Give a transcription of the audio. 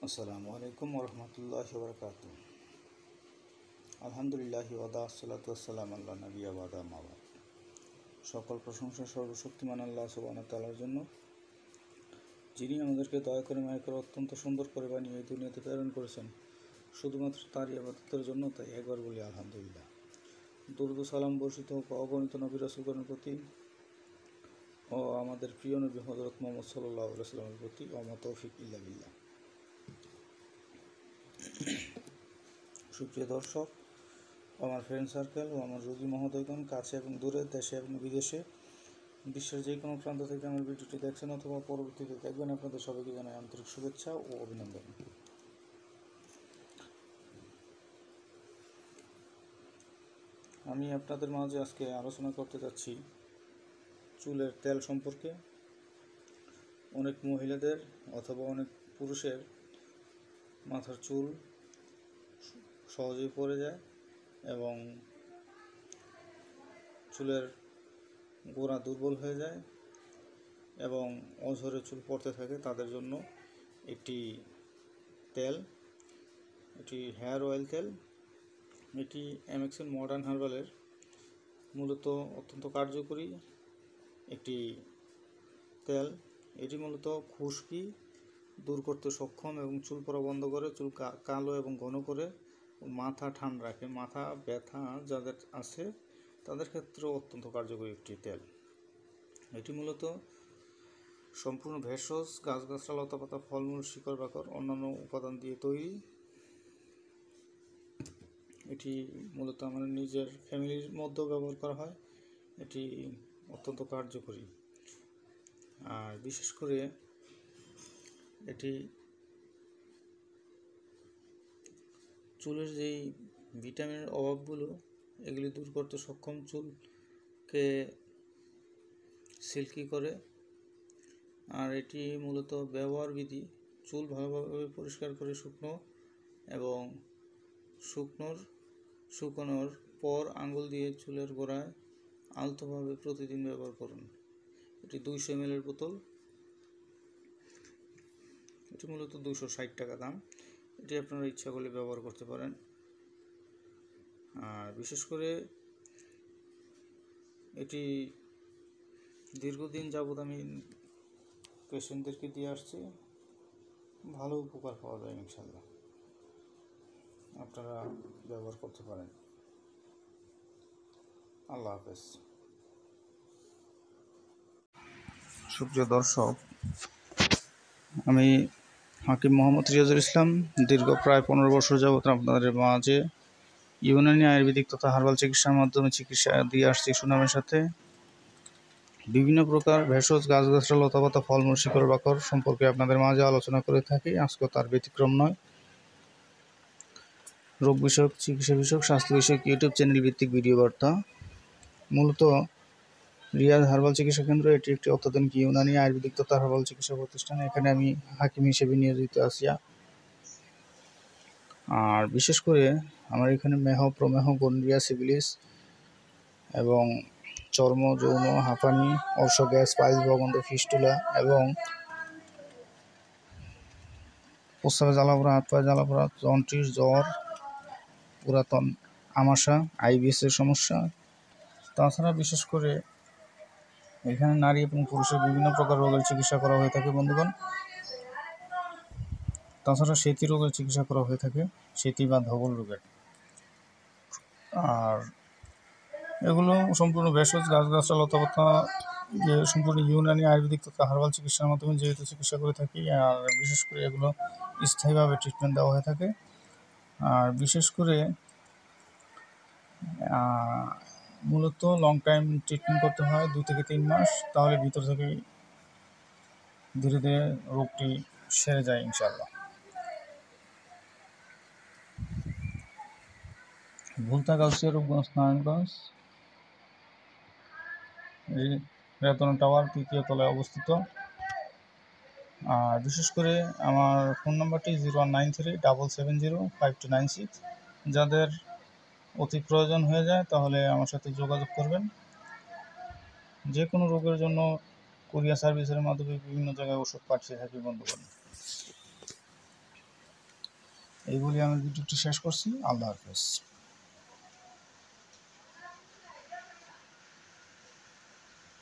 আসসালামু আলাইকুম ওরহমতুল্লাহি ওয়াবারাকাতুহু। আলহামদুলিল্লাহি ওয়াদা আসসালাতু ওয়াসসালামু আলা নাবিয়্যি ওয়াদা মাবাদ। সকল প্রশংসা সর্বশক্তিমান আল্লাহ সুবহানাহু ওয়া তাআলার জন্য, যিনি আমাদেরকে দয়া করে মায়া করে অত্যন্ত সুন্দর করে বানিয়ে এই দুনিয়াতে প্রেরণ করেছেন শুধুমাত্র তারই ইবাদতের জন্য। তাই একবার বলি আলহামদুলিল্লাহ। দরুদ ও সালাম বর্ষিত হোক অগণিত নবী রাসূলগণের প্রতি ও আমাদের প্রিয় নবী হযরত মুহাম্মদ সাল্লাল্লাহু আলাইহি ওয়াসাল্লামের প্রতি। ওয়া তৌফিক ইল্লা বিল্লাহ। সুপ্রিয় দর্শক, আমার ফ্রেন্ড সার্কেল ও আমার রোগী মহোদয়গণ, কাছে এবং দূরে, দেশে এবং বিদেশে, বিশ্বের যে কোনো প্রান্ত থেকে আমার ভিডিওটি দেখছেন অথবা পরবর্তীতে দেখবেন, আপনাদের সবাইকে জানাই আন্তরিক শুভেচ্ছা ও অভিনন্দন। আমি আপনাদের মাঝে আজকে আলোচনা করতে যাচ্ছি চুলের তেল সম্পর্কে। অনেক মহিলাদের অথবা অনেক পুরুষের মাথার চুল সহজেই পড়ে যায় এবং চুলের গোড়া দুর্বল হয়ে যায় এবং অঝরে চুল পড়তে থাকে। তাদের জন্য একটি তেল, এটি হেয়ার অয়েল তেল, এটি এমএক্সেন মডার্ন হার্বালের মূলত অত্যন্ত কার্যকরী একটি তেল। এটি মূলত খুশকি দূর করতে সক্ষম এবং চুল পড়া বন্ধ করে, চুল কালো এবং ঘন করে, মাথা ঠান্ডা রাখে। মাথা ব্যথা যাদের আছে তাদের ক্ষেত্রেও অত্যন্ত কার্যকরী একটি তেল। এটি মূলত সম্পূর্ণ ভেষজ, গাছগাছড়া, লতাপাতা, ফলমূল, শিকড় বাকড়, অন্যান্য উপাদান দিয়ে তৈরি। এটি মূলত আমাদের নিজের ফ্যামিলির মধ্যেও ব্যবহার করা হয়। এটি অত্যন্ত কার্যকরী। আর বিশেষ করে এটি চুলের যেই ভিটামিনের অভাবগুলো এগুলি দূর করতে সক্ষম, চুলকে সিল্কি করে। আর এটি মূলত ব্যবহার বিধি: চুল ভালোভাবে পরিষ্কার করে শুকনোর পর আঙ্গুল দিয়ে চুলের গোড়ায় আলতোভাবে প্রতিদিন ব্যবহার করুন। এটি 200 ml বোতল। এটি মূলত 260 টাকা দাম। এটি আপনারা ইচ্ছা করলে ব্যবহার করতে পারেন। আর বিশেষ করে এটি দীর্ঘদিন যাবৎ আমি পেশেন্টদেরকে দিয়ে আসছি, ভালো উপকার পাওয়া যায় ইনশাল্লাহ। আপনারা ব্যবহার করতে পারেন। আল্লাহ হাফেজ। সুপ্রিয় দর্শক, আমি হাকিম মোহাম্মদ রিয়াজুল ইসলাম দীর্ঘ প্রায় 15 বছর যাবৎ আপনাদের মাঝে ইউনানি আয়ুর্বেদিক তথা হার্বাল চিকিৎসার মাধ্যমে চিকিৎসা দিয়ে আসছি সুনামের সাথে। বিভিন্ন প্রকার ভেষজ, গাছগাছড়া, লতাপাতা, ফলমূল, শিকড় বাকড় সম্পর্কে আপনাদের মাঝে আলোচনা করে থাকি। আজকেও তার ব্যতিক্রম নয়। রোগ বিষয়ক, চিকিৎসা বিষয়ক, স্বাস্থ্য বিষয়ক ইউটিউব চ্যানেল ভিত্তিক ভিডিও বার্তা। মূলত রিয়াজ হার্বাল চিকিৎসা কেন্দ্র এটি একটি অত্যাধুনিক ইউনানি আয়ুর্বেদিক তথা হার্বাল চিকিৎসা প্রতিষ্ঠান। এখানে আমি হাকিম হিসেবে নিয়োজিত আছি। আর বিশেষ করে আমার এখানে মেহ, প্রমেহ, গন্ড্রিয়া, সিফিলিস এবং চর্ম, যৌন, হাঁপানি, অর্শ, গ্যাস, পাইলস, বগন্ড, ফিস্টুলা এবং প্রস্রাবে জ্বালাপোড়া, হাত পায়ে জ্বালাপোড়া, জন্ডিস, জ্বর, পুরাতন আমাশা, আইবিএসের সমস্যা। তাছাড়া বিশেষ করে এখানে নারী এবং পুরুষের বিভিন্ন প্রকার রোগের চিকিৎসা করা হয়ে থাকে বন্ধুগণ। তাছাড়া সেতি রোগের চিকিৎসা করা হয়ে থাকে, সেতি বা ধবল রোগের। আর এগুলো সম্পূর্ণ ভেষজ, গাছগাছড়া, লতাপাতা যে সম্পূর্ণ ইউনানি আয়ুর্বেদিক তথা হার্বাল চিকিৎসার মাধ্যমে যেহেতু চিকিৎসা করে থাকি, আর বিশেষ করে এগুলো স্থায়ীভাবে ট্রিটমেন্ট দেওয়া হয়ে থাকে। আর বিশেষ করে মূলত লং টাইম ট্রিটমেন্ট করতে হয়, 2 থেকে 3 মাস। তাহলে ভিতর থেকে ধীরে ধীরে রোগটি সেরে যায় ইনশাআল্লাহ। ভুলতা, গাউসিয়া, রূপগঞ্জ, নারায়ণগঞ্জ, রেতন টাওয়ার 3য় তলায় অবস্থিত। আর বিশেষ করে আমার ফোন নাম্বারটি 0193-770-5296। যাদের অতি প্রয়োজন হয়ে যায় তাহলে আমার সাথে যোগাযোগ করবেন। যে কোনো রোগের জন্য কুরিয়ার সার্ভিসের মাধ্যমে বিভিন্ন জায়গায় ওষুধ পাঠিয়ে থাকি বন্ধুগণ। এই বলে আমি ভিডিওটি শেষ করছি। আল্লাহ হাফেজ।